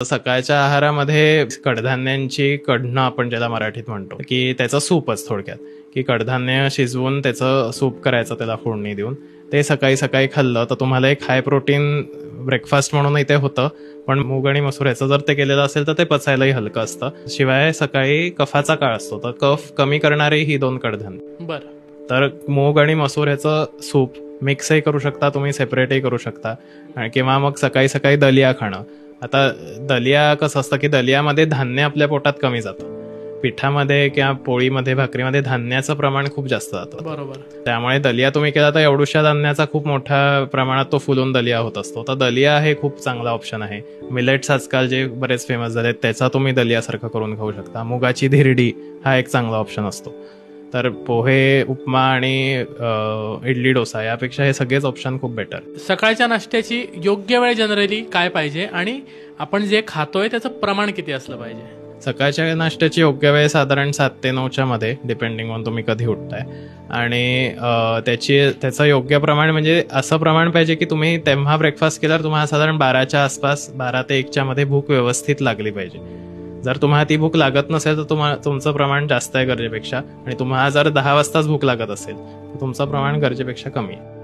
सकाळच्या आहारामध्ये कडधान्यांची कढणं आपण ज्याला मराठीत म्हणतो की त्याचं सूपच थोडक्यात, की कडधान्य शिजवून त्याचं सूप करायचं त्याला फोडणी देऊन ते सकाळी सकाळी खाल्लं तर तुम्हाला एक हाय प्रोटीन ब्रेकफास्ट म्हणून इथे होतं. पण मूग आणि मसूर याचं जर ते केलेलं असेल तर ते पचायलाही हलकं असतं. शिवाय सकाळी कफाचा काळ असतो तर कफ कमी करणारे ही 2 कडधान्य. बरं. तर मूग आणि मसूर याचं सूप मिक्सही करू शकता तुम्ही, सेपरेटही करू शकता. किंवा मग सकाळी सकाळी दलिया खाणं. आता दलिया कसं असतं की दलियामध्ये धान्य आपल्या पोटात कमी जातं. पिठामध्ये किंवा पोळीमध्ये भाकरीमध्ये धान्याचं प्रमाण खूप जास्त जातं. बरोबर. त्यामुळे दलिया तुम्ही केला तर एवढ्याशा धान्याचा खूप मोठ्या प्रमाणात तो फुलून दलिया होत असतो. तर दलिया हे खूप चांगला ऑप्शन आहे. मिलेट्स आजकाल जे बरेच फेमस झाले त्याचा तुम्ही दलियासारखं करून खाऊ शकता. मुगाची धिरडी हा एक चांगला ऑप्शन असतो. तर पोहे, उपमा आणि इडली डोसा यापेक्षा हे सगळेच ऑप्शन खूप बेटर. सकाळच्या नाश्त्याची योग्य वेळ जनरली काय पाहिजे आणि आपण जे खातोय त्याचं प्रमाण किती असलं पाहिजे? सकाळच्या नाश्त्याची योग्य वेळ साधारण 7 ते 9च्या मध्ये, डिपेंडिंग ऑन तुम्ही कधी उठताय. आणि त्याचं योग्य प्रमाण म्हणजे असं प्रमाण पाहिजे की तुम्ही तेव्हा ब्रेकफास्ट केल्यावर तुम्हाला साधारण 12च्या आसपास, 12 ते 1च्या मध्ये भूक व्यवस्थित लागली पाहिजे. जर तुम्हाला ती भूक लागत नसेल तर तुमचं प्रमाण जास्त आहे गरजेपेक्षा, आणि तुम्हाला जर 10 वाजताच भूक लागत असेल तर तुमचं प्रमाण गरजेपेक्षा कमी आहे.